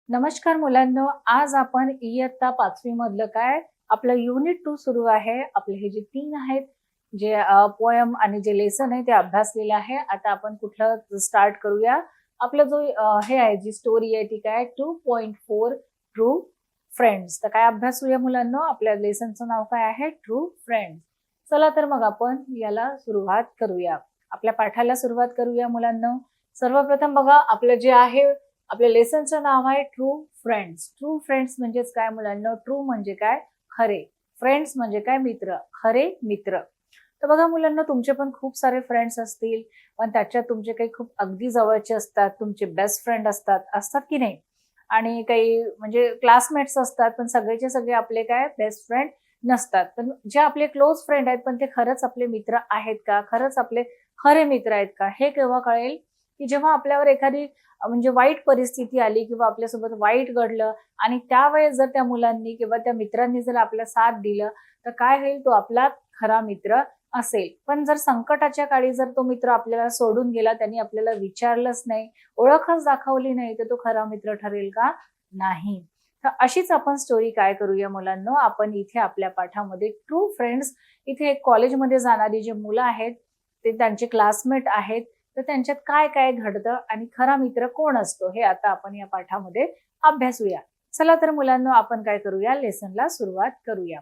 नमस्कार मुलांनो, आज आपण इयत्ता 5वी मधलं काय आपलं युनिट 2 सुरू आहे. आपले हे जे 3 आहेत, जे पोएम आणि जे लेसन आहे ते अभ्यासलेलं आहे. आता आपण कुठलं स्टार्ट करूया. आपला जो हे आहे, जी स्टोरी आहे ती काय 2.4 ट्रू फ्रेंड्स. तर काय अभ्यासूया मुलांनो. आपल्या लेसनचं नाव काय आहे? True friends. चला तर मग आपण याला सुरुवात करूया. आपल्या पाठाला सुरुवात करूया मुलांनो. सर्वप्रथम बघा, आपलं जे आहे आपल्या लेसनचं नाव आहे ट्रू फ्रेंड्स. ट्रू फ्रेंड्स म्हणजेच काय मुलांना? ट्रू म्हणजे काय? खरे. फ्रेंड्स म्हणजे काय? मित्र. खरे मित्र. तर बघा मुलांना, तुमचे पण खूप सारे फ्रेंड्स असतील, पण त्याच्यात तुमचे काही खूप अगदी जवळचे असतात, तुमचे बेस्ट फ्रेंड असतात की नाही? आणि काही म्हणजे क्लासमेट्स असतात, पण सगळेचे सगळे आपले काय बेस्ट फ्रेंड नसतात. पण जे आपले क्लोज फ्रेंड आहेत, पण ते खरंच आपले मित्र आहेत का? खरंच आपले खरे मित्र आहेत का? हे केव्हा कळेल? की जेव्हा आपल्यावर एखादी म्हणजे वाईट परिस्थिती आली किंवा आपल्यासोबत वाईट घडलं आणि त्यावेळेस जर त्या मुलांनी किंवा त्या मित्रांनी जर आपला साथ दिलं, तर काय होईल? तो आपला खरा मित्र असेल. पण जर संकटाच्या काळी जर तो मित्र आपल्याला सोडून गेला, त्यांनी आपल्याला विचारलंच नाही, ओळखच दाखवली नाही, तर तो खरा मित्र ठरेल का? नाही. तर अशीच आपण स्टोरी काय करूया मुलांनो, आपण इथे आपल्या पाठामध्ये ट्रू फ्रेंड्स, इथे एक कॉलेजमध्ये जाणारी जी मुलं आहेत, ते त्यांचे क्लासमेट आहेत, तर त्यांच्यात काय काय घडतं आणि खरा मित्र कोण असतो, हे आता आपण या पाठामध्ये अभ्यासूया. चला तर मुलांनो, आपण काय करूया, लेसनला सुरुवात करूया.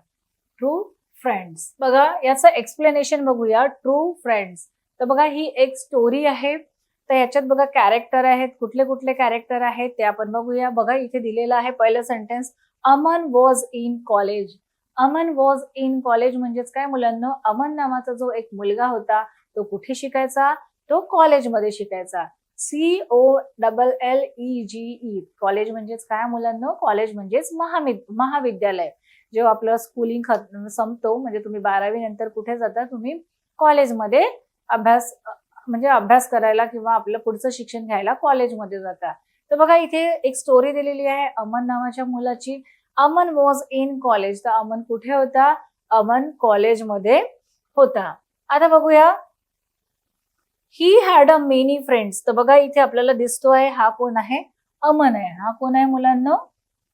True friends. बघा, याचं एक्सप्लेनेशन बघूया. ट्रू फ्रेंड्स, तर बघा ही एक स्टोरी आहे. तर याच्यात बघा कॅरेक्टर आहेत. कुठले कुठले कॅरेक्टर आहेत ते आपण बघूया. बघा इथे दिलेलं आहे पहिलं sentence, Aman was in college. Aman was in college म्हणजेच काय मुलांना? अमन नावाचा जो एक मुलगा होता, तो कुठे शिकायचा? तो कॉलेजमध्ये शिकायचा. COLLEGE. कॉलेज म्हणजेच काय मुलांना? कॉलेज म्हणजेच महाविद्यालय. जेव्हा आपलं स्कूलिंग संपतो, म्हणजे तुम्ही 12वी नंतर कुठे जाता? तुम्ही कॉलेजमध्ये अभ्यास करायला किंवा आपलं पुढचं शिक्षण घ्यायला कॉलेजमध्ये जाता. तर बघा इथे एक स्टोरी दिलेली आहे अमन नावाच्या मुलाची. Aman was in college. तर अमन कुठे होता? अमन कॉलेजमध्ये होता. आता बघूया, he had a many friends. तर बघा इथे आपल्याला दिसतोय, हा कोण आहे? अमन आहे. हा कोण आहे मुलांना?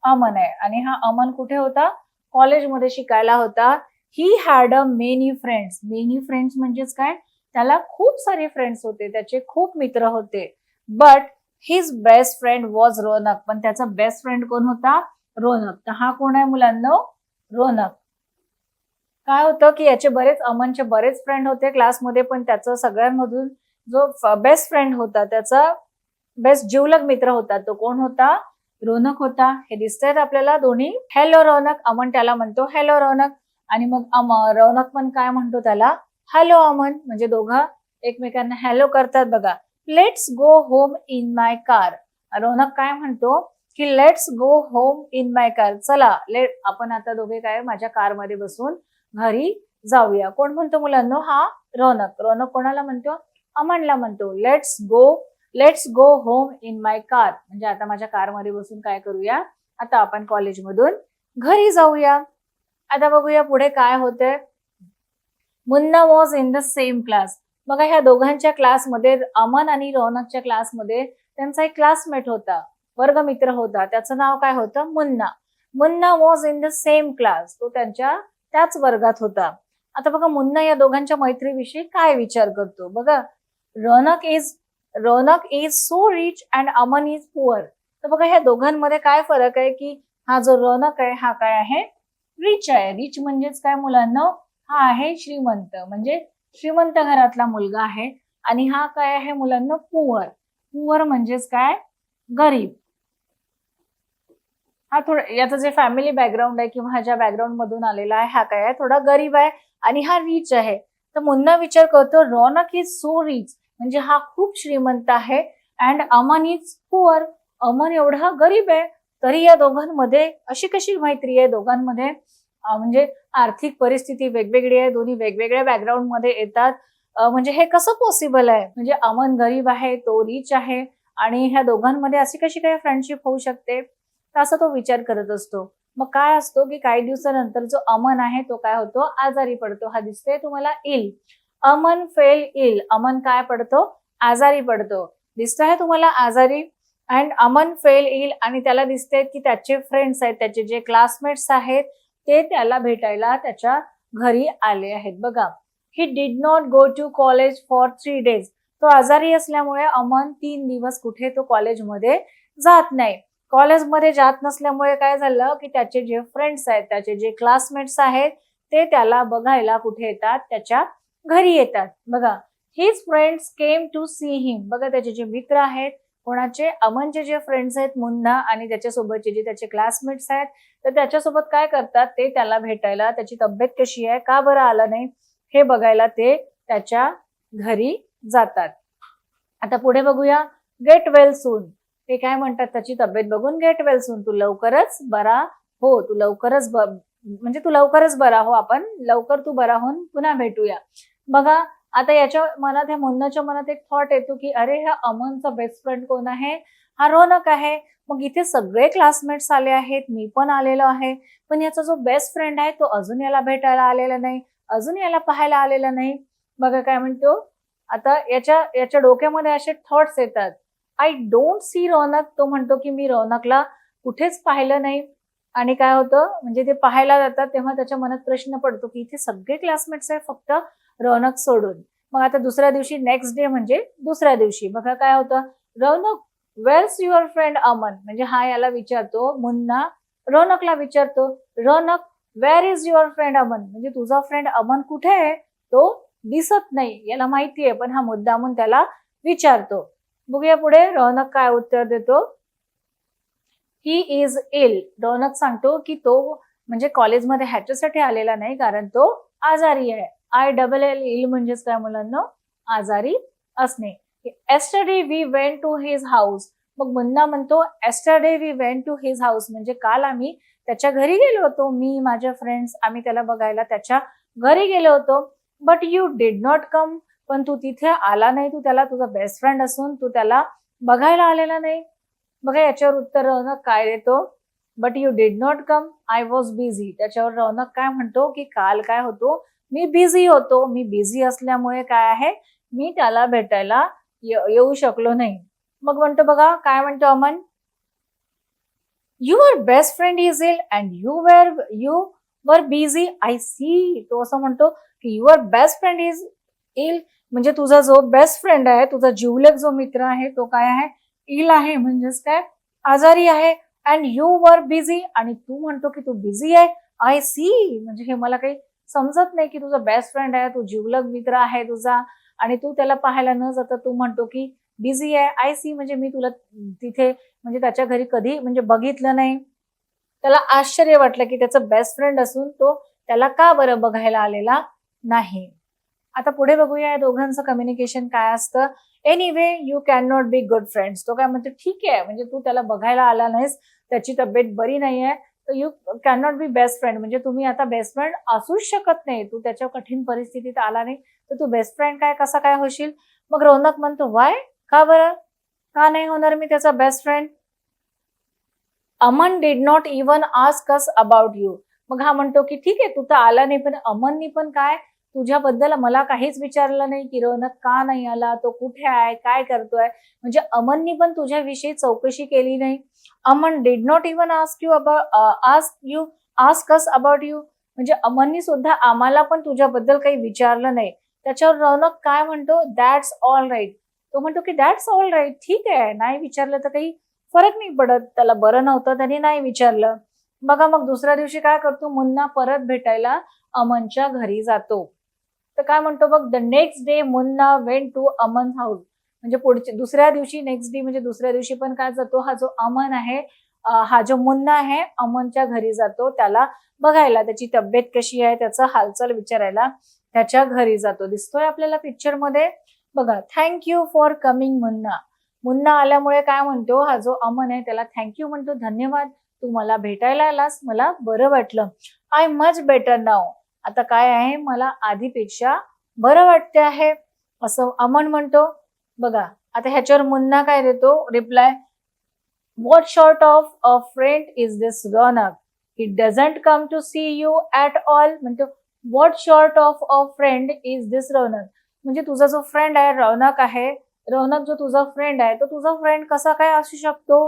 अमन आहे. आणि हा अमन कुठे होता? कॉलेजमध्ये शिकायला होता. He had a many friends. Many friends म्हणजेच काय? त्याला खूप सारे फ्रेंड्स होते, त्याचे खूप मित्र होते. But his best friend was Raunak. पण त्याचा बेस्ट फ्रेंड कोण होता? रोनक. तर हा कोण आहे मुलांना? रोनक. काय होतं की याचे अमनचे बरेच फ्रेंड होते क्लासमध्ये, पण त्याचं सगळ्यांमधून जो बेस्ट फ्रेंड होता, त्याचा बेस्ट जिवलग मित्र होता, तो कोण होता? रोनक होता. हे दिसतंय आपल्याला दोन्ही. हॅलो रोनक. अमन त्याला म्हणतो हॅलो रोनक. आणि मग रोनक पण काय म्हणतो त्याला? हॅलो अमन. म्हणजे दोघं एकमेकांना हॅलो करतात बघा. Let's go home in my car. Raunak काय म्हणतो की let's go home in my car. चला, आपण आता दोघे काय माझ्या कारमध्ये बसून घरी जाऊया. कोण म्हणतो मुलांना? हा रोनक. रोनक कोणाला म्हणतो? अमनला म्हणतो. Let's go home in my car. म्हणजे आता माझ्या कारमध्ये बसून काय करूया? आता आपण कॉलेजमधून घरी जाऊया. आता बघूया पुढे काय होतंय. Munna was in the same class. बघा ह्या दोघांच्या क्लासमध्ये, अमन आणि रौनकच्या क्लासमध्ये त्यांचा एक क्लासमेट होता, वर्गमित्र होता. त्याचं नाव काय होतं? Munna. Munna was in the same class. तो त्याच वर्गात होता. आता बघा मुन्ना या दोघांच्या मैत्रीविषयी काय विचार करतो बघा. Raunak is so rich and Aman is poor. तर बघा ह्या दोघांमध्ये काय फरक आहे की हा जो रौनक आहे हा काय आहे? रिच आहे. रिच म्हणजेच काय मुलांना? हा आहे श्रीमंत, म्हणजे श्रीमंत घरातला मुलगा आहे. आणि हा काय आहे मुलांना? पुअर. पुअर म्हणजेच काय? गरीब. हा थोडा याचं जे फॅमिली बॅकग्राऊंड आहे किंवा हा ज्या बॅकग्राऊंड मधून आलेला आहे, हा काय आहे? थोडा गरीब आहे. आणि हा रिच आहे. तर मुन्ना विचार करतो, रौनक इज सो रिच, म्हणजे हा खूप श्रीमंत आहे. And Aman is poor. Aman एवढा गरीब आहे. तरी या दोघांमध्ये अशी कशी मैत्री आहे दोघांमध्ये? म्हणजे आर्थिक परिस्थिती वेगवेगळी आहे, दोन्ही वेगवेगळ्या बॅकग्राऊंड मध्ये येतात. म्हणजे हे कसं पॉसिबल आहे? म्हणजे अमन गरीब आहे, तो रिच आहे, आणि ह्या दोघांमध्ये अशी कशी काय फ्रेंडशिप होऊ शकते? तर असा तो विचार करत असतो. मग काय असतो की काही दिवसानंतर जो अमन आहे तो काय होतो? आजारी पडतो. हा दिसतोय तुम्हाला? Ill. Aman fell ill. Aman काय पडतो? आजारी पडतो. दिसतोय तुम्हाला? आजारी. अँड अमन फेल इल आणि त्याला दिसते की त्याचे फ्रेंड्स आहेत, त्याचे जे क्लासमेट्स आहेत ते त्याला भेटायला त्याच्या घरी आले आहेत. बघा, he did not go to college for 3 days. तो आजारी असल्यामुळे अमन 3 दिवस कुठे तो कॉलेजमध्ये जात नाही. कॉलेजमध्ये जात नसल्यामुळे काय झालं की त्याचे जे फ्रेंड्स आहेत, त्याचे जे क्लासमेट्स आहेत ते त्याला बघायला कुठे येतात, त्याच्या घरी येतात. बघा, his friends came to see him. बघा, त्याचे जे मित्र आहेत, कोणाचे, अमनचे जे फ्रेंड्स आहेत मुन्ना आणि त्याच्यासोबतचे जे त्याचे क्लासमेट्स आहेत, तर त्याच्यासोबत काय करतात, ते त्याला भेटायला, त्याची तब्येत कशी आहे, का बरं आला नाही हे बघायला ते त्याच्या घरी जातात. आता पुढे बघूया, गेट वेल सून. ते काय म्हणतात, त्याची तब्येत बघून गेट वेल सून, तू लवकरच बरा हो, तू लवकरच म्हणजे तू लवकरच बरा हो, आपण लवकर तू बरा होऊन पुन्हा भेटूया. बघा, आता याच्या मनात, ह्या मुन्नाच्या मनात एक थॉट येतो की अरे, ह्या अमनचा बेस्ट फ्रेंड कोण आहे, हा रौनक आहे. मग इथे सगळे क्लासमेट्स आले आहेत, मी पण आलेलो आहे, पण याचा जो बेस्ट फ्रेंड आहे तो अजून याला भेटायला आलेला नाही, अजून याला पाहायला आलेला नाही. बघा काय म्हणतो, आता याच्या डोक्यामध्ये असे थॉट्स येतात. आय डोंट सी रौनक. तो म्हणतो की मी रौनकला कुठेच पाहिलं नाही. आणि काय होतं, म्हणजे ते पाहायला जातात तेव्हा त्याच्या मनात प्रश्न पडतो की इथे सगळे क्लासमेट्स आहेत फक्त रौनक सोडून. मग आता दुसऱ्या दिवशी, नेक्स्ट डे म्हणजे दुसऱ्या दिवशी, बघा काय होतं, Raunak where's your friend Aman. म्हणजे हा याला विचारतो, मुन्ना रौनकला विचारतो, Raunak where is your friend Aman. म्हणजे तुझा फ्रेंड अमन कुठे आहे, तो दिसत नाही. याला माहितीये पण हा मुद्दामून त्याला विचारतो. बघूया पुढे रौनक काय उत्तर देतो. ही इज इल. रौनक सांगतो की तो म्हणजे कॉलेजमध्ये ह्याच्यासाठी आलेला नाही कारण तो आजारी आहे. ILL इल म्हणजेच काय मुलांना, आजारी असणे. Yesterday we went to his house. मग मुन्ना म्हणतो yesterday we went to his house, म्हणजे काल आम्ही त्याच्या घरी गेलो होतो, मी माझ्या फ्रेंड्स आम्ही त्याला बघायला त्याच्या घरी गेलो होतो. But you did not come. पण तू तिथे आला नाही, तू त्याला, तुझा बेस्ट फ्रेंड असून तू त्याला बघायला आलेला नाही. बघा याच्यावर उत्तर रौनक काय देतो, but you did not come, I was busy. त्याच्यावर रौनक काय म्हणतो की काल काय होतो, मी बिझी होतो, मी बिझी असल्यामुळे काय आहे, मी त्याला भेटायला येऊ शकलो नाही. मग म्हणतो, बघा काय म्हणतो Aman, your best friend is ill and you were busy, I see. तो असं म्हणतो की your best friend is ill, म्हणजे तुझा जो बेस्ट फ्रेंड आहे, तुझा जिवलग जो मित्र आहे तो काय आहे, इल आहे, म्हणजेच काय, आजारी आहे. अँड यू वर बिझी, आणि तू म्हणतो की तू बिझी आहे. आय सी, म्हणजे हे मला काही समजत नाही की तुझा बेस्ट फ्रेंड आहे, तू जिवलग मित्र आहे तुझा, आणि तू त्याला पाहायला न जाता तू म्हणतो की बिझी आहे. आय सी, म्हणजे मी तुला तिथे म्हणजे त्याच्या घरी कधी म्हणजे बघितलं नाही. त्याला आश्चर्य वाटलं की त्याचा बेस्ट फ्रेंड असून तो त्याला का बरं बघायला आलेला नाही. आता पुढे बघूया या दोघांचं कम्युनिकेशन काय असतं. Anyway you can not be good friends. तो काय म्हणतो, ठीक आहे, म्हणजे तू त्याला बघायला आला नाहीस, त्याची तब्येत बरी नाहीये, तर you can not be best friend, म्हणजे तुम्ही आता बेस्ट फ्रेंड असूच शकत नाही. तू त्याच्या कठीण परिस्थितीत आला नाही तर तू बेस्ट फ्रेंड काय कसा काय होशील. मग रौनक म्हणतो, वाय, का बरं, का नाही होणार मी त्याचा best friend. Aman did not even ask us about you. मग हा म्हणतो की ठीक आहे, तू तर आला नाही, पण अमननी पण काय तुझ्याबद्दल मला काहीच विचारलं नाही की रौनक का नाही आला, तो कुठे आहे, काय करतोय, म्हणजे अमननी पण तुझ्याविषयी चौकशी केली नाही. Aman did not even ask us about you, म्हणजे अमननी सुद्धा आम्हाला पण तुझ्याबद्दल काही विचारलं नाही. त्याच्यावर रौनक काय म्हणतो, दॅट्स ऑल राईट. तो म्हणतो की दॅट्स ऑल राईट, ठीक आहे, नाही विचारलं तर काही फरक नाही पडत, त्याला बरं नव्हतं त्यांनी नाही विचारलं. बघा मग दुसऱ्या दिवशी काय करतो, मुन्ना परत भेटायला अमनच्या घरी जातो. तर काय म्हणतो बघ, the next day Munna went to Aman house. म्हणजे पुढच्या दुसऱ्या दिवशी, नेक्स्ट डे म्हणजे दुसऱ्या दिवशी पण काय जातो, हा जो अमन आहे, हा जो मुन्ना आहे अमनच्या घरी जातो त्याला बघायला, त्याची तब्येत कशी आहे, त्याचं हालचाल विचारायला त्याच्या घरी जातो. दिसतोय आपल्याला पिक्चर मध्ये. बघा, thank you for coming Munna. Munna आल्यामुळे काय म्हणतो, हा जो अमन आहे त्याला थँक्यू म्हणतो, धन्यवाद, तू मला भेटायला आलास, मला बरं वाटलं. आय मच बेटर नाव. आता काय आहे, मला आधीपेक्षा बरं वाटते आहे, असं अमन म्हणतो. बघा आता ह्याच्यावर मुन्ना काय देतो reply, what sort of a friend is this Raunak, he doesn't come to see you at all. म्हणतो what sort of a friend is this Raunak, म्हणजे तुझा जो फ्रेंड आहे रौनक आहे रौनक जो तुझा फ्रेंड आहे तो तुझा फ्रेंड कसा काय असू शकतो?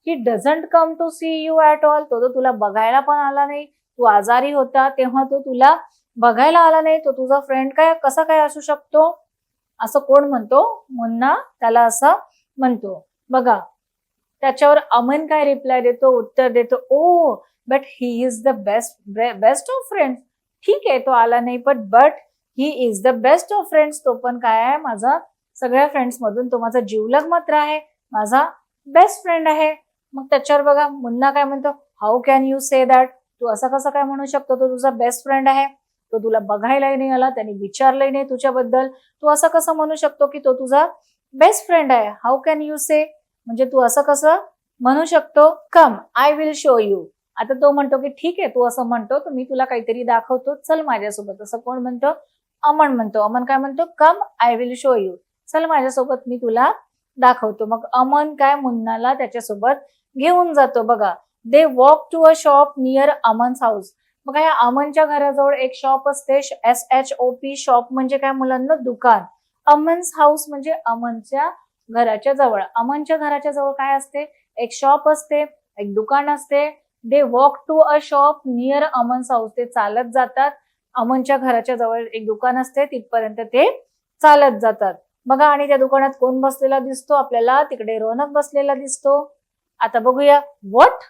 He doesn't come to see you at all. तो तर तुला बघायला पण आला नाही. तू आजारी होता तेव्हा तो तुला बघायला आला नाही. तो तुझा फ्रेंड काय कसा काय असू शकतो? असं कोण म्हणतो? मुन्ना त्याला असं म्हणतो. बघा त्याच्यावर अमन काय रिप्लाय देतो, उत्तर देतो, oh but he is the best of friends. ठीक आहे तो आला नाही but he is the best of friends. तो पण काय आहे, माझा सगळ्या फ्रेंड्स मधून तो माझा जीवलग मित्र आहे, माझा बेस्ट फ्रेंड आहे. मग त्याच्यावर बघा मुन्ना काय म्हणतो, how can you say that. तू असं कसं काय म्हणू शकतो, तो तुझा बेस्ट फ्रेंड आहे, तो तुला बघायलाही नाही आला, त्याने विचारलंही नाही तुझ्याबद्दल, तू असं कसं म्हणू शकतो की तो तुझा बेस्ट फ्रेंड आहे. हाऊ कॅन यू से म्हणजे तू असं कसं म्हणू शकतो. कम आय विल शो यू. आता तो म्हणतो की ठीक आहे तू असं म्हणतो तर मी तुला काहीतरी दाखवतो, चल माझ्यासोबत. असं कोण म्हणतो? अमन म्हणतो. अमन काय म्हणतो, कम आय विल शो यू. चल माझ्यासोबत मी तुला दाखवतो. मग अमन काय मुन्नाला त्याच्यासोबत घेऊन जातो. बघा they walk to a shop near Aman's house. बघा या अमनच्या घराजवळ एक शॉप असते, SHOP. शॉप म्हणजे काय मुलांना? दुकान. अमन्स हाऊस म्हणजे अमनच्या घराच्या जवळ. अमनच्या घराच्या जवळ काय असते? एक शॉप असते, एक दुकान असते. They walk to a shop near Aman's house. ते चालत जातात. अमनच्या घराच्या जवळ एक दुकान असते, तिथपर्यंत ते चालत जातात. बघा आणि त्या दुकानात कोण बसलेला दिसतो आपल्याला? तिकडे रौनक बसलेला दिसतो. आता बघूया. What?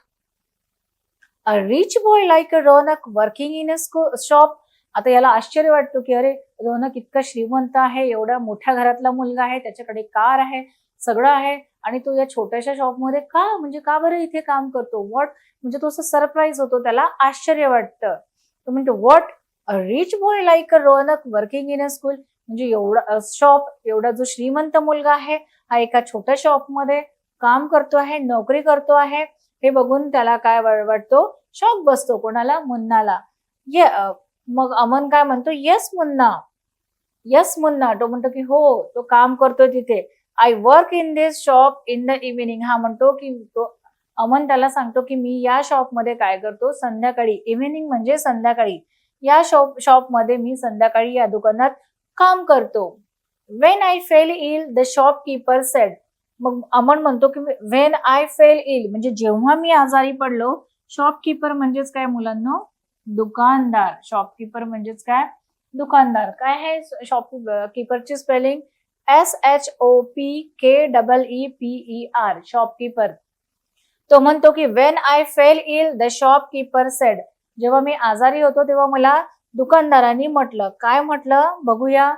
A rich boy like a Raunak working in a shop. आता याला आश्चर्य वाटतो की अरे रौनक इतका श्रीमंत आहे, एवढ्या मोठ्या घरातला मुलगा आहे, त्याच्याकडे कार आहे, सगळं आहे, आणि तो या छोट्याशा शॉपमध्ये का, म्हणजे का बरं इथे काम करतो? व्हॉट म्हणजे तो असं सरप्राईज होतो, त्याला आश्चर्य वाटतं. तो म्हणतो what? A rich boy like a Raunak working in a school. म्हणजे एवढा शॉप, एवढा जो श्रीमंत मुलगा आहे हा एका छोट्या शॉपमध्ये काम करतो आहे, नोकरी करतो आहे. हे बघून त्याला काय वाटतो? शॉक बसतो. कोणाला? मुन्नाला. मग अमन काय म्हणतो, येस मुन्ना, येस मुन्ना. तो म्हणतो की हो तो काम करतोय तिथे. I work in this shop in the evening. हा म्हणतो की तो अमन त्याला सांगतो की मी या शॉपमध्ये काय करतो? संध्याकाळी. इव्हिनिंग म्हणजे संध्याकाळी. या शॉपमध्ये मी संध्याकाळी या दुकानात काम करतो. When I fell ill the shopkeeper said. मग अमन म्हणतो की वेन आय फेल इल म्हणजे जेव्हा मी आजारी पडलो. शॉपकीपर म्हणजेच काय मुलांना? दुकानदार. शॉपकीपर म्हणजेच काय? दुकानदार. काय आहे शॉपकीपरची स्पेलिंग? SHOPKEEPER. शॉपकीपर. तो म्हणतो की when I fell ill the shopkeeper said. जेव्हा मी आजारी होतो तेव्हा मला दुकानदारांनी म्हटलं. काय म्हटलं? बघूया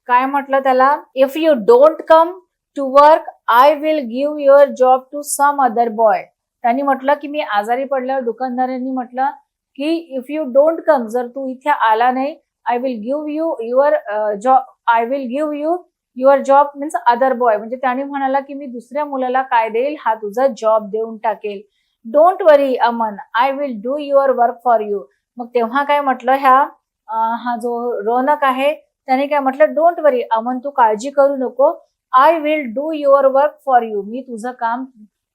काय म्हटलं त्याला. If you don't come to work I will give your job to some other boy. त्यांनी म्हटलं की मी आजारी पडल्यावर दुकानदारांनी म्हटलं की इफ यू डोंट कम, जर तू इथे आला नाही, I will give you your job, I will give you your job means other boy. म्हणजे त्याने म्हणाला की मी दुसऱ्या मुलाला काय देईल? हा तुझा जॉब देऊन टाकेल. Don't worry Aman, I will do your work for you. मग तेव्हा काय म्हटलं हा जो रौनक आहे त्याने काय म्हटलं? डोंट वरी अमन, तू काळजी करू नको. I will do your work for you. मी तुझं काम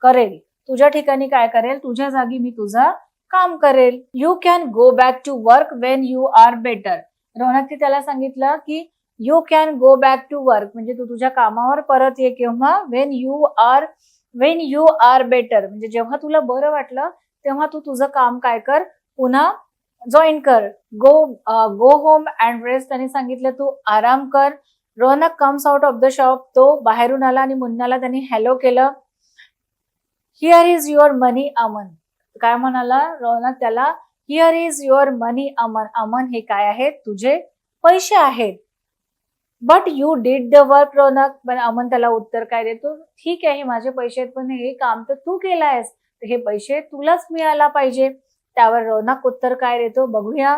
करेल. तुझ्या ठिकाणी काय करेल? तुझ्या जागी मी तुझं काम करेल. You can go back to work when you are better. रौनकने त्याला सांगितलं की you can go back to work म्हणजे तू तुझ्या कामावर परत ये. केव्हा? वेन यू आर बेटर म्हणजे जेव्हा तुला बरं वाटलं तेव्हा तू तुझं काम काय कर? पुन्हा जॉईन कर. Go home and rest. त्याने सांगितलं तू आराम कर. Raunak comes out of the shop. तो बाहेरून आला आणि मुन्नाला त्यांनी हॅलो केलं. Here is your money Aman. काय म्हणाला रौनक त्याला? Here is your money Aman. Aman हे काय आहेत? तुझे पैसे आहेत. But you did the work Raunak. पण अमन त्याला उत्तर काय देतो? ठीक आहे माझे पैसे आहेत पण हे काम तर तू केलं आहेस, तर हे पैसे तुलाच मिळायला पाहिजे. त्यावर रौनक उत्तर काय देतो? बघूया.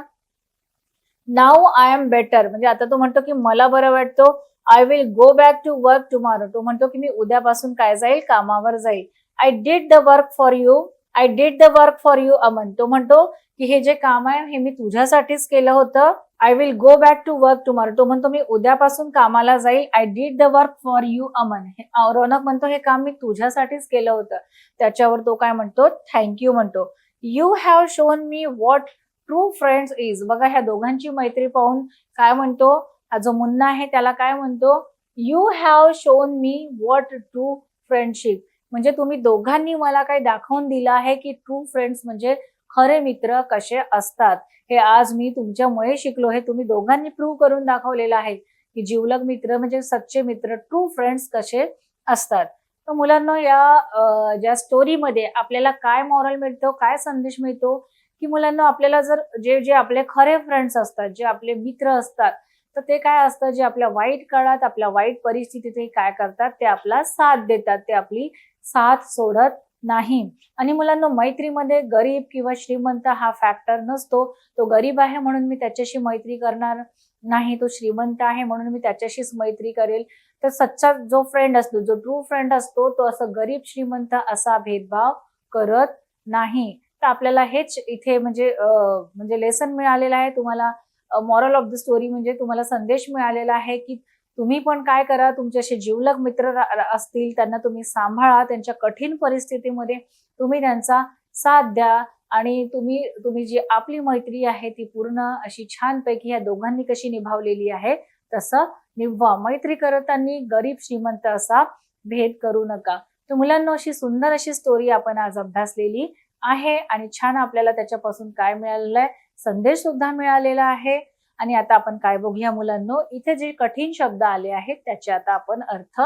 नाऊ आय एम बेटर म्हणजे आता तो म्हणतो की मला बरं वाटतो. I will go back to work tomorrow. तो म्हणतो की मी उद्यापासून काय जाईल? कामावर जाईल. I did the work for you. I did the work for you Aman. तो म्हणतो की हे जे काम आहे हे मी तुझ्यासाठीच केलं होतं. I will go back to work tomorrow. तो म्हणतो मी उद्यापासून कामाला जाईल. I did the work for you Aman. Raunak म्हणतो हे काम मी तुझ्यासाठीच केलं होतं. त्याच्यावर तो काय म्हणतो? थँक्यू म्हणतो. You have shown me what true friends is. बघा ह्या दोघांची मैत्री पाहून काय म्हणतो? हा जो मुन्ना आहे त्याला काय म्हणतो? You have shown me what true friendship, म्हणजे तुम्ही दोघांनी मला काही दाखवून दिलं आहे की ट्रू फ्रेंड्स म्हणजे खरे मित्र कसे असतात. हे आज मी तुमच्यामुळे शिकलो. हे तुम्ही दोघांनी प्रूव्ह करून दाखवलेलं आहे की जिवलग मित्र म्हणजे सच्चे मित्र, ट्रू फ्रेंड्स कसे असतात. तर मुलांना या ज्या स्टोरीमध्ये आपल्याला काय मॉरल मिळतो, काय संदेश मिळतो, की मुलांना आपल्याला जर जे जे आपले खरे फ्रेंड्स असतात, जे आपले मित्र असतात, तर ते काय असतं, जे आपल्या वाईट काळात, आपल्या वाईट परिस्थितीत ते काय करतात, ते आपला साथ देतात, ते आपली साथ सोडत नाही. आणि मुलांना मैत्रीमध्ये गरीब किंवा श्रीमंत हा फॅक्टर नसतो. तो गरीब आहे म्हणून मी त्याच्याशी मैत्री करणार नाही, तो श्रीमंत आहे म्हणून मी त्याच्याशीच मैत्री करेल. तर सच्चा जो फ्रेंड असतो, जो ट्रू फ्रेंड असतो, तो असं गरीब श्रीमंत असा भेदभाव करत नाही. तर आपल्याला हेच इथे म्हणजे लेसन मिळालेलं आहे तुम्हाला. मॉरल ऑफ द स्टोरी म्हणजे तुम्हाला संदेश मिळालेला आहे की तुम्ही पण काय करा, तुमच्याशी जिवलग मित्र असतील त्यांना तुम्ही सांभाळा, त्यांच्या कठीण परिस्थितीमध्ये तुम्ही त्यांचा साथ द्या आणि तुम्ही जी आपली मैत्री आहे ती पूर्ण अशी छानपैकी या दोघांनी कशी निभावलेली आहे तसं निभवा. मैत्री करताना गरीब श्रीमंत असा भेद करू नका. तर मुलांना अशी सुंदर अशी स्टोरी आपण आज अभ्यासलेली आहे आणि छान आपल्याला त्याच्यापासून काय मिळालेलं आहे, संदेश सुद्धा मिळालेला आहे. आणि आता आपण काय बघूया मुलांनो, इथे जे कठीण शब्द आले आहेत त्याचे आता आपण अर्थ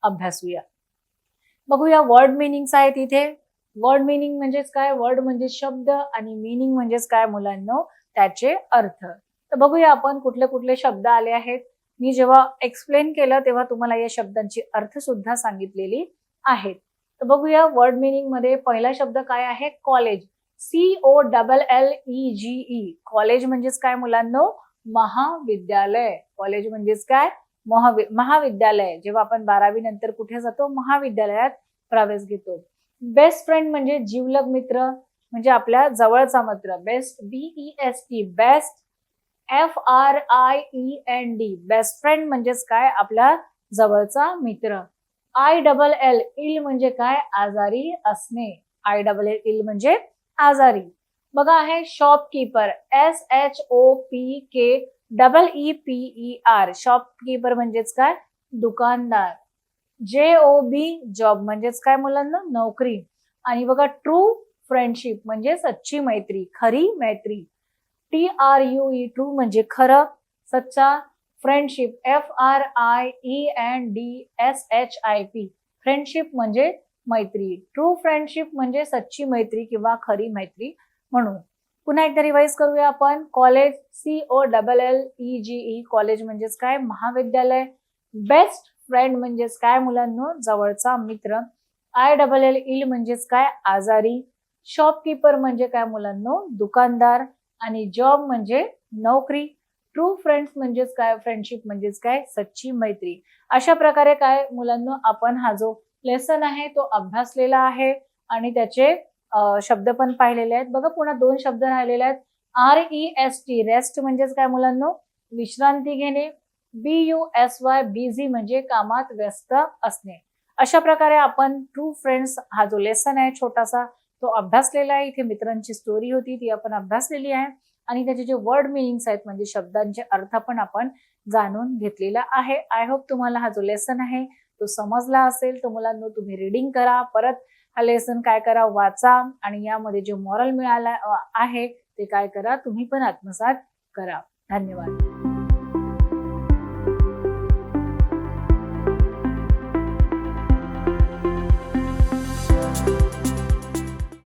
अभ्यासूया. बघूया वर्ड मिनिंग्स आहेत इथे. वर्ड मिनिंग म्हणजेच काय, वर्ड म्हणजे शब्द आणि मिनिंग म्हणजेच काय मुलांनो, त्याचे अर्थ. तर बघूया आपण कुठले कुठले शब्द आले आहेत. मी जेव्हा एक्सप्लेन केलं तेव्हा तुम्हाला या शब्दांची अर्थ सुद्धा सांगितलेली आहेत. तर बघूया वर्ड मिनिंग मध्ये पहिला शब्द काय आहे, कॉलेज. COLLEGE. कॉलेज म्हणजेच काय मुलांनो, महाविद्यालय. कॉलेज म्हणजेच काय, महाविद्यालय. जेव्हा आपण 12वी नंतर कुठे जातो, महाविद्यालयात प्रवेश घेतो. बेस्ट फ्रेंड म्हणजे जिवलग मित्र, म्हणजे आपल्या जवळचा मित्र. Best, BEST, best. FRIEND, best friend म्हणजेच काय, आपला जवळचा मित्र. ILL, इल म्हणजे काय, आजारी असणे. ILL म्हणजे आजारी. बघा आहे शॉपकीपर. SHOPKEEPER, शॉपकीपर म्हणजेच काय, दुकानदार. JOB, जॉब म्हणजेच काय मुलांना, नोकरी. आणि बघा ट्रू फ्रेंडशिप म्हणजे सच्ची मैत्री, खरी मैत्री. TRUE, ट्रू म्हणजे खरं, सच्चा. फ्रेंडशिप FRIENDSHIP, फ्रेंडशिप म्हणजे मैत्री. ट्रू फ्रेंडशिप म्हणजे सच्ची मैत्री किंवा खरी मैत्री म्हणून. पुन्हा एकदा रिवाइज करूया आपण. कॉलेज, COLLEGE, कॉलेज म्हणजेच काय, महाविद्यालय. बेस्ट फ्रेंड म्हणजेच काय मुलांनो, जवळचा मित्र. ILL म्हणजेच काय, आजारी. शॉपकीपर म्हणजे काय मुलांनो, दुकानदार. आणि जॉब म्हणजे नोकरी. ट्रू फ्रेंड्स म्हणजेच काय, फ्रेंडशिप म्हणजेच काय, सच्ची मैत्री. अशा प्रकारे काय मुलांनो, आपण हा जो लेसन आहे तो अभ्यासलेला आहे आणि त्याचे शब्द पण पाहिलेले आहेत. बघा पुन्हा 2 शब्द राहिलेले आहेत. REST, रेस्ट म्हणजेच काय मुलांनो, विश्रांती घेणे. BUSY, बिझी म्हणजे कामात व्यस्त असणे. अशा प्रकारे आपण ट्रू फ्रेंड्स हा जो लेसन आहे छोटासा तो अभ्यासलेला आहे. इथे मित्रांची स्टोरी होती ती आपण अभ्यासलेली आहे आणि त्याचे जे वर्ड मिनिंग्स आहेत म्हणजे शब्दांचे अर्थ पण आपण जाणून घेतलेला आहे. आय होप तुम्हाला हा जो लेसन आहे तो समजला असेल. तर मुलांनो तुम्ही रीडिंग करा, परत हा लेसन काय करा, वाचा आणि यामध्ये जे मॉरल मिळाला आहे ते काय करा, तुम्ही पण आत्मसात करा. धन्यवाद.